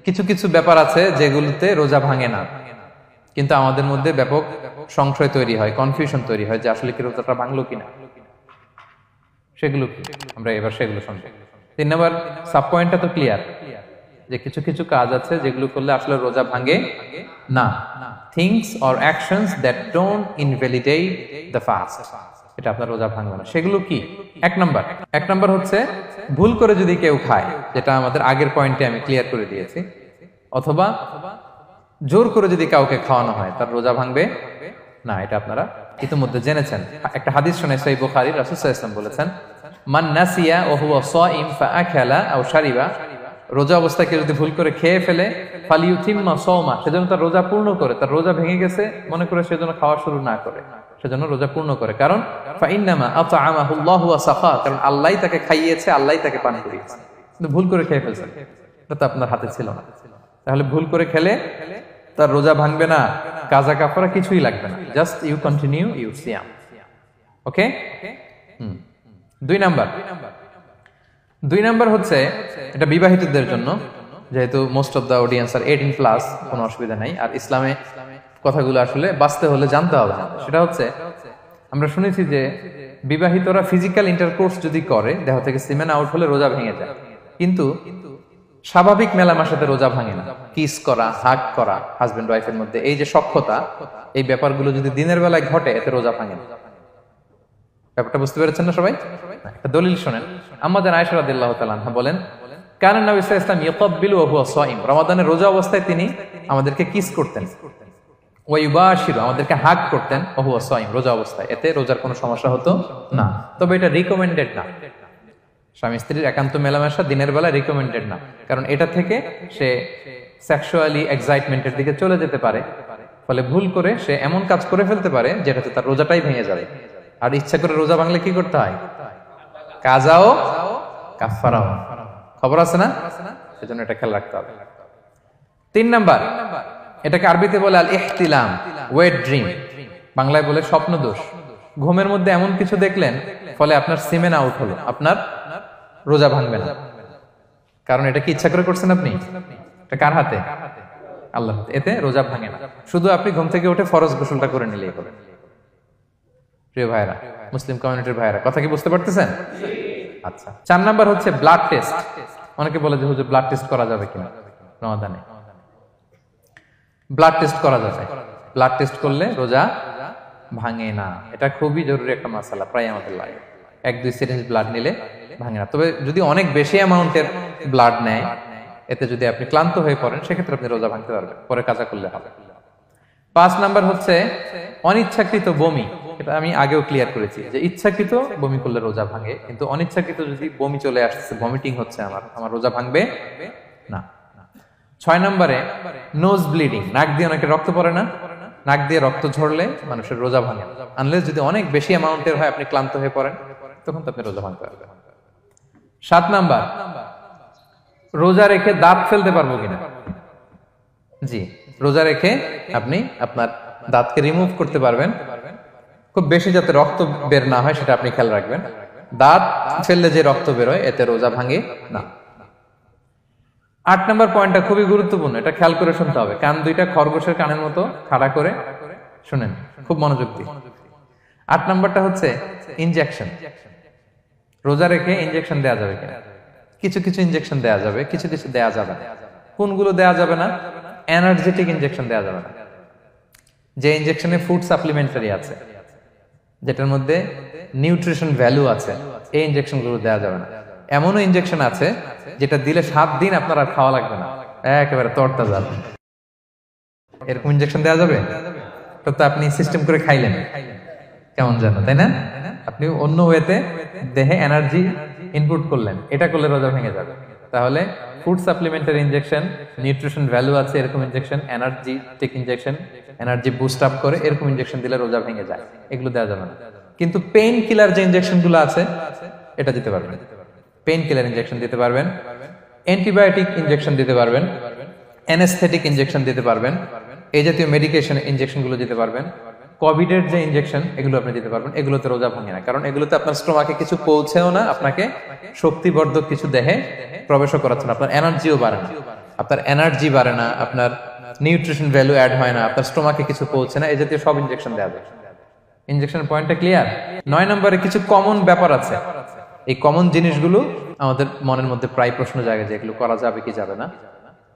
কিছু কিছু ব্যাপার আছে যেগুলোতে রোজা ভাঙে না, কিন্তু আমাদের মধ্যে ব্যাপক সংশয় তৈরি হয়, কনফিউশন তৈরি হয় যে আসলে কি রোজাটা ভাঙলো কিনা। সেগুলো কি আমরা এবার সেগুলো শুনবো। 3 নম্বর সাব পয়েন্টটা তো ক্লিয়ার যে কিছু কিছু কাজ আছে যেগুলো করলে আসলে রোজা ভাঙে না। Things or actions that don't invalidate the fast, এটা আপনার রোজা ভাঙবে না। সেগুলো কি? এক নাম্বার হচ্ছে ভুল করে যদি কেউ খায়, যেটা আমাদের আগের পয়েন্টে আমি ক্লিয়ার করে দিয়েছি, অথবা জোর করে যদি কাউকে খাওয়ানো হয় তার রোজা ভাঙবে না, এটা আপনারা ইতিমধ্যে জেনেছেন। একটা হাদিস শুনে সহিহ বুখারী, রাসূল সাল্লাল্লাহু আলাইহি ওয়াসাল্লাম বলেছেন, মান নাসিয়া ওয়া হুয়া সাইম ফাআকালা আও শারিবা, রোজা অবস্থায় কেউ যদি ভুল করে খেয়ে ফেলে, ফালিউতিম্মা সাওমা, সেজন্য তার রোজা পূর্ণ করে, তার রোজা ভেঙে গেছে মনে করে সেজন্য খাওয়া শুরু না করে, সেজন্য রোজা পূর্ণ করে। কারণ ফাইন্নামা আতআমাহুল্লাহু ওয়া সাফা, কারণ আল্লাহই তাকে খাইয়েছে, আল্লাহই তাকে পান করিয়েছে। কিন্তু ভুল করে খেয়ে ফেলছেন, এটা তো আপনার হাতে ছিল না। তাহলে ভুল করে খেলে তার রোজা ভাঙবে না, কাজা কাফারা কিছুই লাগবে না, জাস্ট ইউ কন্টিনিউ ইউর সিয়াম। ওকে। 2 নাম্বার হচ্ছে এটা বিবাহিতদের জন্য, যেহেতু most of the audience are 18+, কোনো অসুবিধা নাই। আর ইসলামে কথাগুলো আসলে বাঁচতে হলে জানতে হবে না। সেটা হচ্ছে আমরা শুনেছি যে বিবাহিতরা ফিজিক্যাল ইন্টারকোর্স যদি করে, দেহ থেকে সিমেন আউট হলে রোজা ভেঙে যায়, কিন্তু স্বাভাবিক মেলামেশাতে রোজা ভাঙে না। কিস করা, হাগ করা হাজবেন্ড ওয়াইফের মধ্যে, এই যে সখ্যতা, এই ব্যাপারগুলো যদি দিনের বেলায় ঘটে এতে রোজা ভাঙে না। ব্যাপারটা বুঝতে পেরেছেন না সবাই? একটা দলিল শোনেন। আমাদের আয়েশা রাদিয়াল্লাহু তাআলা আনহা বলেন, কানা নবী সাল্লাল্লাহু আলাইহি ওয়াসাল্লাম ইয়াকাব্বিলু ওয়া হুয়া সাইম, রমাদানের রোজা অবস্থায় তিনি আমাদেরকে কিস করতেন, ওয়া ইউবাশিরু, আমাদেরকে হাগ করতেন, ওয়া হুয়া সাইম, রোজা অবস্থায়। এতে রোজার কোনো সমস্যা হতো না, তবে এটা রিকমেন্ডেড না। স্বামী স্ত্রীর একান্ত মেলামেশা দিনের বেলা রিকমেন্ডেড না, কারণ এটা থেকে সে সেক্সুয়ালি এক্সাইটমেন্টের দিকে চলে যেতে পারে, ফলে ভুল করে সে এমন কাজ করে ফেলতে পারে যেটাতে তার রোজাটাই ভেঙে যাবে। আর ইচ্ছা করে রোজা ভাঙলে কি করতে হয়? কাজাও কাফারাও, খবর আছে না? সেজন্য এটা খেয়াল রাখতে হবে। 3 নাম্বার, এটাকে আরবিতে বলে আল ইহতিলাম, ওয়েট ড্রিম, বাংলায় বলে স্বপ্ন দোষ। ঘুমের মধ্যে এমন কিছু দেখলেন ফলে আপনার সিমেন আউট হলো, আপনার রোজা ভাঙবে না, কারণ এটা কি ইচ্ছা করে করছেন আপনি? এটা কার হাতে? আল্লাহর হাতে। এতে রোজা ভাঙে না, শুধু আপনি ঘুম থেকে উঠে ফরজ গোসলটা করে নিলেই হবে। প্রিয় ভাইরা, মুসলিম কমিউনিটির ভাইরা, কথা কি বুঝতে পারতেছেন? আচ্ছা। 4 নাম্বার হচ্ছে ব্লাড টেস্ট। অনেকে বলে যে হুজুর ব্লাড টেস্ট করা যাবে কিনা রমাদানে? ব্লাড টেস্ট করা যাবে। ব্লাড টেস্ট করলে রোজা ভাঙে না, এটা খুবই জরুরি একটা মাসালা, প্রায় আমাদের লাগে। 1-2 সিরিঞ্জ ব্লাড নিলে ভাঙে না, তবে যদি অনেক বেশি অ্যামাউন্টের ব্লাড নেয়, এতে যদি আপনি ক্লান্ত হয়ে পড়েন, সেক্ষেত্রে আপনি রোজা ভাঙতে পারবেন, পরে কাজা করলে হবে। 5 নাম্বার হচ্ছে অনিচ্ছাকৃত বমি। এটা আমি আগেও ক্লিয়ার করেছি যে ইচ্ছাকৃত বমি করলে রোজা ভাঙে, কিন্তু অনিচ্ছাকৃত যদি বমি চলে আসছে, ভমিটিং হচ্ছে, আমার রোজা ভাঙবে না। 6 নম্বরে নোজ ব্লিডিং, নাক দিয়ে অনেকে রক্ত পড়ে না, নাক দিয়ে রক্ত ঝরলে মানুষের রোজা ভাঙে, আনলেস যদি অনেক বেশি অ্যামাউন্টের হয়, আপনি ক্লান্ত হয়ে পড়েন, তখন তো আপনি রোজা ভাঙতে পারবেন। 7 নাম্বার, রোজা রেখে দাঁত ফেলতে পারবো কিনা? জি, রোজা রেখে আপনি আপনার দাঁতকে রিমুভ করতে পারবেন, খুব বেশি যাতে রক্ত বের না হয় সেটা আপনি খেয়াল রাখবেন। দাঁত ফেললে যে রক্ত বেরোয় এতে রোজা ভাঙে না। 8 নম্বর পয়েন্টটা খুবই গুরুত্বপূর্ণ, এটা খেয়াল করে শুনতে হবে। কান দুইটা খরগোশের কানের মতো খাড়া করে শুনেন, খুব মনোযোগ দিয়ে। 8 নম্বরটা হচ্ছে ইনজেকশন। রোজা রেখে ইনজেকশন দেওয়া যাবে কিনা? কিছু কিছু ইনজেকশন দেওয়া যাবে, কিছু কিছু দেওয়া যাবে না। কোনগুলো দেওয়া যাবে না? এনার্জেটিক ইনজেকশন দেওয়া যাবে না। যে ইনজেকশনে ফুড সাপ্লিমেন্টারি আছে, যেটার মধ্যে নিউট্রিশন ভ্যালু আছে, এই ইনজেকশন গুলো দেওয়া যাবে না। এমনও ইনজেকশন আছে যেটা দিলে 7 দিন আপনার আর খাওয়া লাগবে না, একেবারে তরতাজা। এরকম ইনজেকশন দেওয়া যাবে? তো আপনি সিস্টেম করে খাইলেন কেমন জানো, তাই না? আপনি অন্য ওয়েতে দেহে এনার্জি ইনপুট করলেন, এটা করলে রোজা ভেঙে যাবে। তাহলে food supplementary injection, nutrition value আছে এরকম injection, energetic injection, energy boost up করে এরকম ইনজেকশন দিলে রোজা ভেঙে যায়, এগুলো দেওয়া যাবে না। কিন্তু পেইন কিলার যে ইনজেকশন গুলো আছে এটা দিতে পারবেন। পেইন কিলার ইনজেকশন দিতে পারবেন, অ্যান্টিবায়োটিক ইনজেকশন দিতে পারবেন, অ্যানেস্থেটিক ইনজেকশন দিতে পারবেন, এই জাতীয় মেডিকেশন ইনজেকশন গুলো দিতে পারবেন। কোভিডের যে ইনজেকশন এগুলো আপনি দিতে পারবেন, এগুলোতে রোজা ভাঙে না, কারণ এগুলোতে আপনার স্টোমাকে কিছু পৌঁছেও না, আপনাকে শক্তিবর্ধক কিছু দেহে প্রবেশও করাচ্ছে না, আপনার এনার্জিও বাড়ে না, আপনার এনার্জি বাড়ে না, আপনার নিউট্রিশন ভ্যালু অ্যাড হয় না, আপনার স্টোমাকে কিছু পৌঁছে না, এই জাতীয় সব ইনজেকশন দেওয়া যায়। ইনজেকশনের পয়েন্টটা ক্লিয়ার? 9 নম্বরে কিছু কমন ব্যাপার আছে। এই কমন জিনিসগুলো আমাদের মনের মধ্যে প্রায় প্রশ্ন জাগে যে এগুলো করা যাবে কি যাবে না,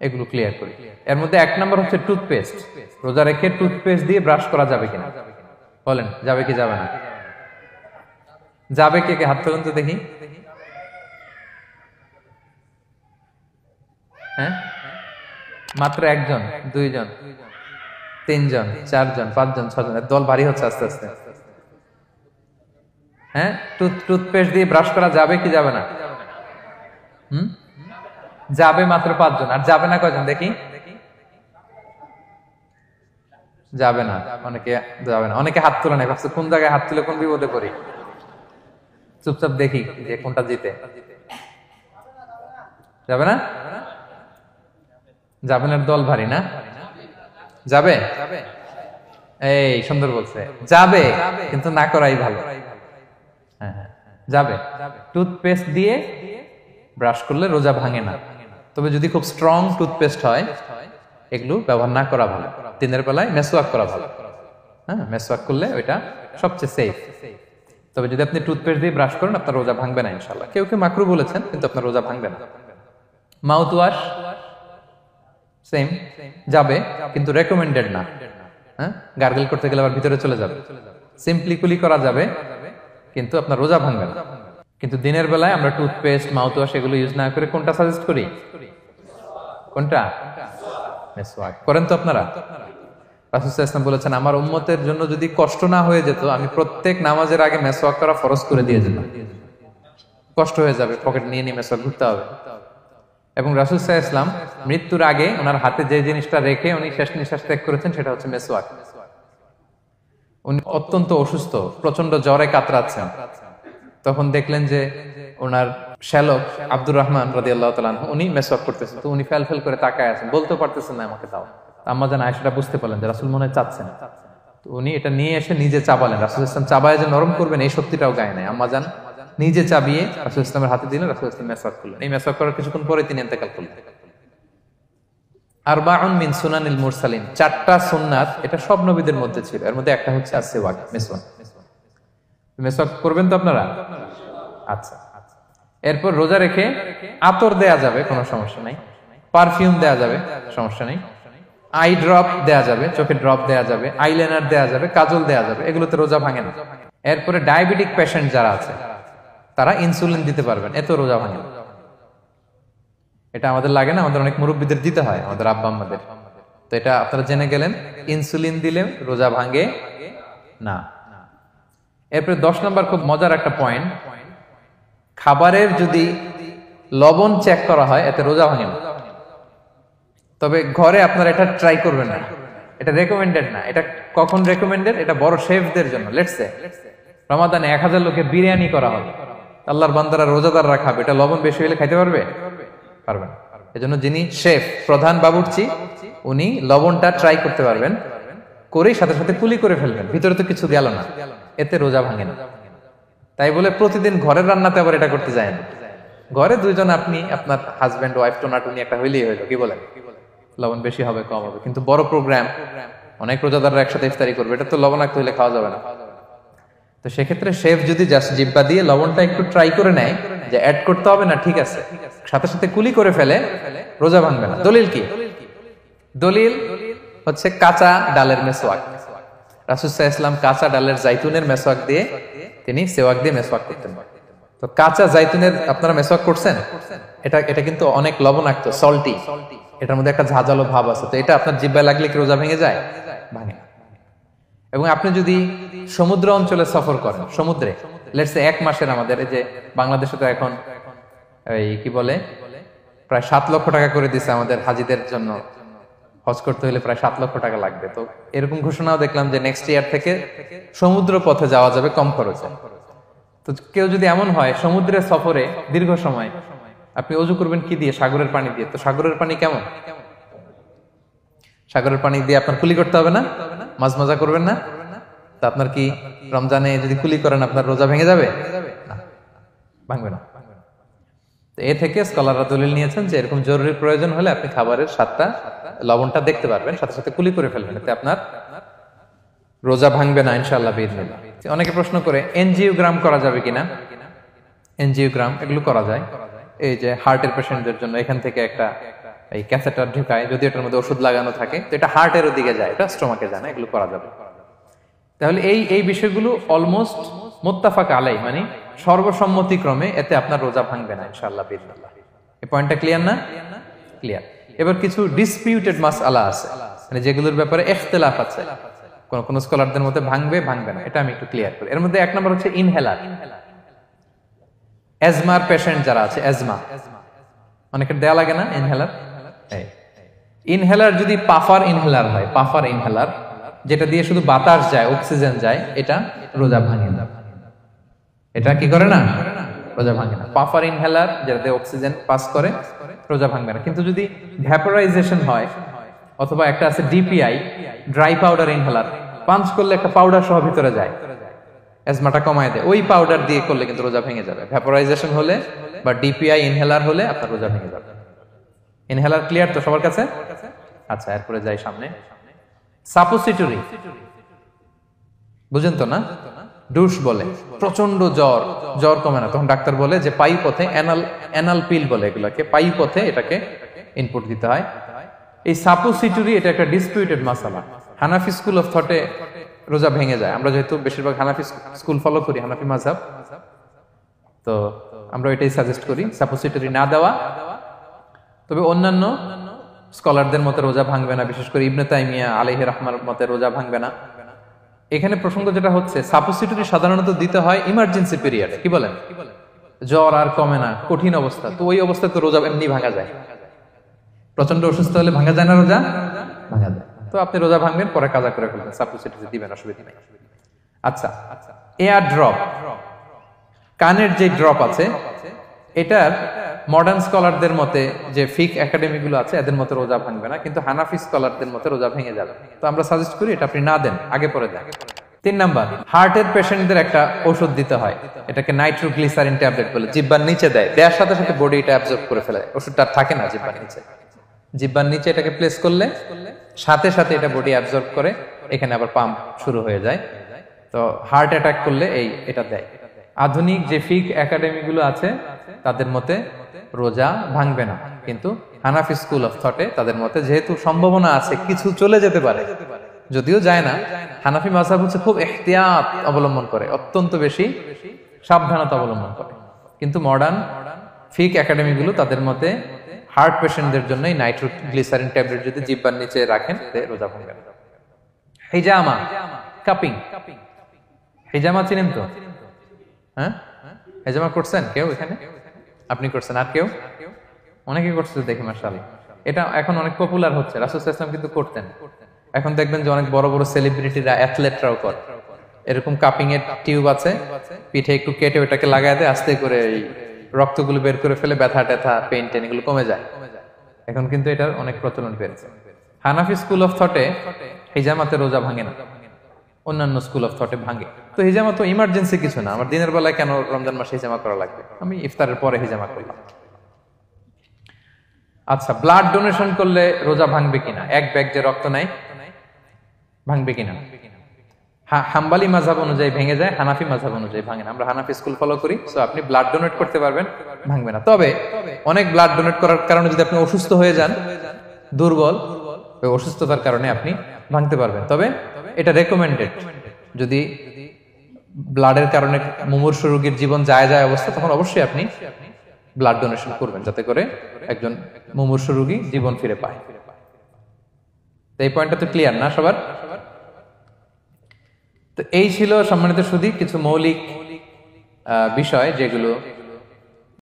এগুলো ক্লিয়ার করি। এর মধ্যে 1 নম্বর হচ্ছে টুথপেস্ট। রোজা রেখে টুথপেস্ট দিয়ে ব্রাশ করা যাবে কিনা, বলেন যাবে কি যাবে না? যাবে, কে কে হাত তুলুন তো দেখি। হ্যাঁ, মাত্র 1 জন, 2 জন, 3 জন, 4 জন, 5 জন, 6 জন, দল ভারী হচ্ছে আস্তে আস্তে। হ্যাঁ, টুথপেস্ট দিয়ে ব্রাশ করা যাবে কি যাবে না? যাবে মাত্র 5 জন। আর যাবে না কয়জন দেখি? যাবে না, অনেকে যাবে না। অনেকে হাত তুলে নাই, ভাবছে কোন জায়গায় হাত তুলে কোন বিপদে পড়ি। চুপচাপ দেখি যে কোনটা জিতে। যাবে না? যাবে না, দল ভারী না? যাবে? এই সুন্দর বলছে, যাবে, কিন্তু না করাই ভালো। হ্যাঁ হ্যাঁ, যাবে। টুথপেস্ট দিয়ে ব্রাশ করলে রোজা ভাঙে না, তবে যদি খুব স্ট্রং টুথপেস্ট হয় এগুলো ব্যবহার না করা ভালো। দিনের বেলায় মেসওয়াক করা ভালো। হ্যাঁ, মেসওয়াক করলে ওইটা সবচেয়ে সেফ। তবে যদি আপনি টুথপেস্ট দিয়ে ব্রাশ করেন আপনার রোজা ভাঙবে না ইনশাআল্লাহ। কেউ কেউ মাকরু বলেছেন, কিন্তু আপনার রোজা ভাঙবে না। মাউথ ওয়াশ সেম, যাবে, কিন্তু রেকমেন্ডেড না। হ্যাঁ, গার্গল করতে গেলে আবার ভিতরে চলে যাবে। সিম্পলি কুলি করা যাবে, কিন্তু আপনার রোজা ভাঙবে না। কিন্তু দিনের বেলায় আমরা টুথপেস্ট, মাউথ ওয়াশ এগুলো ইউজ না করে কোনটা সাজেস্ট করি? কোনটা? মেসওয়াক করেন তো আপনারা? রাসূল সাল্লাল্লাহু আলাইহি ওয়াসাল্লাম বলেছেন, আমার উম্মতের জন্য যদি কষ্ট না হয়ে যেত আমি প্রত্যেক নামাজের আগে মেসওয়াক করা ফরজ করে দিয়ে যেতাম। কষ্ট হয়ে যাবে, পকেট নিয়ে নিয়ে মেসওয়াক ঘুরতে হবে। এবং রাসূল সাল্লাল্লাহু আলাইহি ওয়াসাল্লাম মৃত্যুর আগে ওনার হাতে যে জিনিসটা রেখে উনি শেষ নিঃশ্বাস ত্যাগ করেছেন সেটা হচ্ছে মেসওয়াক। উনি অত্যন্ত অসুস্থ, প্রচন্ড জ্বরে কাতরাচ্ছেন। তখন দেখলেন যে ওনার শ্যালক আব্দুর রহমান রাদিয়াল্লাহু তাআলা আনহু উনি মেসওয়াক করতেছেন, তো উনি ফেল করে তাকায় আছেন, বলতে পারতেছেন না আমাকে দাও। আম্মা জান আয়েশা বুঝতে পারলেন যে রাসূল মনে হয় চাচ্ছেন, তো উনি এটা নিয়ে এসে নিজে চাবালেন। রাসূল ইসলাম চাবায় যে নরম করবেন এই শক্তিটাও গায়ে নাই। আম্মা জান নিজে চাবিয়ে রাসূল ইসলামের হাতে দিলেন, রাসূল ইসলাম মেসওয়াক করলেন। এই মেসওয়াক করার কিছুক্ষণ পরে তিনি ইন্তেকাল করলেন। আরবাউন মিন সুনানিল মুরসালিন, 4টা সুন্নাত, এটা সব নবীদের মধ্যে ছিল। এর মধ্যে একটা হচ্ছে আসওয়াক, মেসওয়াক। মেসওয়াক করবেন তো আপনারা? আচ্ছা। এরপর রোজা রেখে আতর দেয়া যাবে, কোনো সমস্যা নাই। পারফিউম দেয়া যাবে, সমস্যা নেই। আই ড্রপ দেয়া যাবে, চোখে ড্রপ দেয়া যাবে, আইলাইনার দেয়া যাবে, কাজল দেয়া যাবে, এগুলোতে রোজা ভাঙে না। এরপরে ডায়াবেটিক পেশেন্ট যারা আছে তারা ইনসুলিন দিতে পারবেন, এত রোজা ভাঙে না। এটা আমাদের লাগে না, আমাদের অনেক মুরব্বীদের দিতে হয়, আমাদের আব্বা আম্মাদের। তো এটা আপনারা জেনে গেলেন, ইনসুলিন দিলে রোজা ভাঙে না। এরপরে 10 নম্বর খুব মজার একটা পয়েন্ট, খাবারের যদি লবণ চেক করা হয় এতে রোজা ভাঙে না। তবে ঘরে আপনারা এটা ট্রাই করবেন না, এটা রেকমেন্ডেড না। এটা কখন রেকমেন্ডেড? এটা বড় শেফদের জন্য। লেটস সে রমাদানে 1000 লোকের বিরিয়ানি করা হবে, আল্লাহর বান্দারা রোজাদাররা খাবে, এটা লবণ বেশি হলে খাইতে পারবে? পারবে না। এজন্য যিনি শেফ, প্রধান বাবুর্চি, উনি লবণটা ট্রাই করতে পারবেন, করেই সাথে সাথে কুলি করে ফেলবেন, ভিতরে তো কিছু গেল না, এতে রোজা ভাঙে না। তাই বলে প্রতিদিন ঘরের রান্নাতে আবার এটা করতে যায় না। ঘরে 2 জন, আপনি আপনার হাজবেন্ড ওয়াইফ টোনাটুনি একটা হইলেই হইলো, কি বলেন? লবণ বেশি হবে কম হবে, কিন্তু বড় প্রোগ্রাম, অনেক রোজাদাররা একসাথে ইফতারি করবে, এটা তো লবণাক্ত হইলে খাওয়া যাবে না। তো সেক্ষেত্রে শেফ যদি জাস্ট জিব্বা দিয়ে লবণটা একটু ট্রাই করে নেয় যে অ্যাড করতে হবে না, ঠিক আছে, সাথে সাথে কুলি করে ফেলে, রোজা ভাঙবে না। দলিল কি? দলিল হচ্ছে কাঁচা ডালের মেসওয়াক। রাসূল সাল্লাল্লাহু আলাইহি ওয়াসাল্লাম কাঁচা ডালের জাইতুনের মেসওয়াক দিয়ে তিনি সেওয়াক দিয়ে মেসওয়াক করতেন। তো কাঁচা জাইতুনের আপনারা মেসওয়াক করছেন, এটা কিন্তু অনেক লবণাক্ত, সল্টি, এটার মধ্যে একটা ঝাঁঝালো ভাব আছে। তো এটা আপনার জিহ্বায় লাগলে কি রোজা ভেঙে যায়? ভাঙে। এবং আপনি যদি সমুদ্র অঞ্চলে সফর করেন, সমুদ্রে লেটস সে 1 মাসের, আমাদের এই যে বাংলাদেশে তো এখন এই কি বলে প্রায় 7 লক্ষ টাকা করে দিছে আমাদের হাজিদের জন্য, হজ করতে হলে প্রায় 7 লক্ষ টাকা লাগবে। তো এরকম ঘোষণাও দেখলাম যে নেক্সট ইয়ার থেকে সমুদ্র পথে যাওয়া যাবে কম খরচে। তো কেউ যদি এমন হয় সমুদ্রের সফরে দীর্ঘ সময়, আপনি অজু করবেন কি দিয়ে? সাগরের পানি দিয়ে। তো সাগরের পানি কেমন? সাগরের পানি দিয়ে আপনার কুলি করতে হবে না? মাছ মজা করবেন না? তা আপনার কি রমজানে যদি কুলি করেন আপনার রোজা ভেঙে যাবে? না, ভাঙবে না। তো এ থেকে স্কলাররা দলিল নিয়েছেন যে এরকম জরুরি প্রয়োজন হলে আপনি খাবারের স্বাদটা লবণটা দেখতে পারবেন, সাথে সাথে কুলি করে ফেলবেন, এতে আপনার রোজা ভাঙবে না ইনশাআল্লাহ বিইজনিল্লাহ। অনেকে প্রশ্ন করে এনজিওগ্রাম করা যাবে কিনা। এনজিওগ্রাম এগুলো করা যায়, এই যে হার্টের পেশেন্টদের জন্য এখান থেকে একটা এই ক্যাথেটার ঢুকায়, যদি এটার মধ্যে ওষুধ লাগানো থাকে তো এটা হার্টের দিকে যায়, এটা স্টোমাকে যায় না, এগুলো করা যাবে। তাহলে এই বিষয়গুলো অলমোস্ট মুত্তাফাক আলাই, মানে সর্বসম্মতিক্রমে এতে আপনার রোজা ভাঙবে না ইনশাআল্লাহ বিইজনিল্লাহ। এই পয়েন্টটা ক্লিয়ার না? ক্লিয়ার। এবার কিছু ডিসপিউটেড মাসআলা আছে, মানে যেগুলোর ব্যাপারে ইখতিলাফ আছে, কোন কোন স্কলারদের মধ্যে ভাঙবে ভাঙবে না, এটা আমি একটু ক্লিয়ার করি। এর মধ্যে এক নম্বর হচ্ছে ইনহেলার। অ্যাজমার পেশেন্ট যারা আছে, অ্যাজমা অনেকের দেয়া লাগে না ইনহেলার। ইনহেলার যদি পাফার ইনহেলার হয়, পাফার ইনহেলার যেটা দিয়ে শুধু বাতাস যায়, অক্সিজেন যায়, এটা রোজা ভাঙে না। এটা কি করে না? রোজা ভাঙে না। পাফার ইনহেলার যেটা দিয়ে অক্সিজেন পাস করে, রোজা ভাঙবে না। কিন্তু যদি ভ্যাপোরাইজেশন হয়, অথবা একটা আছে DPI, dry powder inhaler, punch করলে একটা পাউডার সহ ভিতরে যায়, অ্যাজমাটা কমায় দেয়, ওই পাউডার দিয়ে করলে কিন্তু রোজা ভেঙে যাবে। ভ্যাপোরাইজেশন হলে বা ডিপিআই ইনহেলার হলে আপনার রোজা ভেঙে যাবে। ইনহেলার ক্লিয়ার তো সবার কাছে? আচ্ছা, এরপরে যাই সামনে। সাপোসিটরি বুঝেন তো না? ডুশ বলে, প্রচন্ড জ্বর কমে না, তখন ডাক্তার বলে যে পায়ু পথে অ্যানাল পিল বলে এগুলাকে, পায়ু পথে এটাকে ইনপুট দিতে হয়। এই সাপোসিটরি এটা একটা ডিসপিউটেড মাসালা। হানাফি স্কুল অফ থটে রোজা ভেঙে যায়। আমরা যেহেতু বেশিরভাগ হানাফি স্কুল ফলো করি, হানাফি মাযহাব, তো আমরা এটাই সাজেস্ট করি সাপোসিটরি না দেওয়া। তবে অন্যান্য স্কলারদের মতে রোজা ভাঙবে না, বিশেষ করে ইবনে তাইমিয়া আলাইহি রাহমার মতে রোজা ভাঙবে না। এখানে প্রসঙ্গ যেটা হচ্ছে, সাপোসিটরি সাধারণত দিতে হয় ইমার্জেন্সি পিরিয়ডে। কি বলেন? জ্বর আর কমে না, কঠিন অবস্থা, তো ওই অবস্থায় তো রোজা এমনি ভাঙা যায়। প্রচন্ড অসুস্থ হলে ভাঙা যায় না রোজা? ভাঙা যায়। তো আপনি রোজা ভাঙবেন, পরে কাজা করে ফেলবেন, সাপোসিটরি দিবেন, অসুবিধা নেই। আচ্ছা, এয়ার ড্রপ, কানের যে ড্রপ আছে, এটার মডার্ন স্কলারদের মতে, যে ফিক একাডেমি গুলো আছে, এদের মতে রোজা ভাঙবে না, কিন্তু হানাফি স্কলারদের মতে রোজা ভেঙে যাবে। তো আমরা সাজেস্ট করি এটা আপনি না দেন, আগে পরে দেন। 3 নাম্বার, হার্টের পেশেন্টদের একটা ওষুধ দিতে হয়, এটাকে নাইট্রোগ্লিসারিন ট্যাবলেট বলে, জিহ্বার নিচে দেয়, দেওয়ার সাথে সাথে বডি এটা অ্যাবজর্ব করে ফেলে, ওষুধটা আর থাকে না জিহ্বার নিচে। জিহ্বার নিচে এটাকে প্লেস করলে সাথে সাথে এটা বডি অ্যাবজর্ব করে, এখানে আবার পাম্প শুরু হয়ে যায়। তো হার্ট অ্যাটাক করলে এটা দেয়। আধুনিক যে ফিক একাডেমি গুলো আছে তাদের মতে রোজা ভাঙবে না, কিন্তু হানাফি স্কুল অফ থটে তাদের মতে যেহেতু সম্ভাবনা আছে কিছু চলে যেতে পারে, যদিও যায় না, হানাফি মাযহাব হচ্ছে খুব ইহতিয়াত অবলম্বন করে, অত্যন্ত বেশি সাবধানতা অবলম্বন করে। কিন্তু মডার্ন ফিক একাডেমি গুলো তাদের মতে হার্ট পেশেন্টদের জন্য নাইট্রোগ্লিসারিন ট্যাবলেট যদি জিহ্বার নিচে রাখেন রোজা ভাঙবে না। হিজামা, কাপিং, হিজামা চিনেন তো? হ্যাঁ, হিজামা করছেন কেউ এখানে? আপনি করছেন, আর কেউ? অনেকে করছে দেখি মাশাআল্লাহ। এটা এখন অনেক পপুলার হচ্ছে, রাসূল সাল্লাল্লাহু আলাইহি ওয়াসাল্লাম কিন্তু করতেন। এখন দেখবেন যে অনেক বড় বড় সেলিব্রিটিরা, অ্যাথলেটরাও করে। এরকম কাপিং এর টিউব আছে, পিঠে একটু কেটে ওটাকে লাগায় দেয়, আস্তে করে এই রক্তগুলো বের করে ফেলে, ব্যথা ট্যাথা, পেইন টেন এগুলো কমে যায়। এখন কিন্তু এটার অনেক প্রচলন বেড়েছে। হানাফি স্কুল অফ থটে হিজামাতে রোজা ভাঙে না, অন্যান্য স্কুল অফ থটে ভাঙে। তো হিজামা তো ইমার্জেন্সি কিছু না, আমার দিনের বেলায় কেন রমজান মাসে হিজামা করা লাগবে, আমি ইফতারের পরে হিজামা করলাম। আচ্ছা, ব্লাড ডোনেশন করলে রোজা ভাঙবে কিনা? এক ব্যাগ যে রক্ত নেয়, ভাঙবে কিনা? হাম্বালি মাযহাব অনুযায়ী ভেঙে যায়, হানাফি মাযহাব অনুযায়ী ভাঙে না। আমরা হানাফি স্কুল ফলো করি, সো আপনি ব্লাড ডোনেট করতে পারবেন, ভাঙবে না। তবে অনেক ব্লাড ডোনেট করার কারণে যদি আপনি অসুস্থ হয়ে যান, দুর্বল, ওই অসুস্থতার কারণে আপনি ভাঙতে পারবেন। তবে এটা রেকমেন্ডেড, যদি ব্লাডের কারণে মুমূর্ষু রোগীর জীবন যায় অবস্থা, তখন অবশ্যই আপনি ব্লাড ডোনেশন করবেন, যাতে করে একজন মুমূর্ষু রোগী জীবন ফিরে পায়। এই পয়েন্টটা তো ক্লিয়ার না সবার? তো এই ছিল সম্মানিত সুধী কিছু মৌলিক বিষয় যেগুলো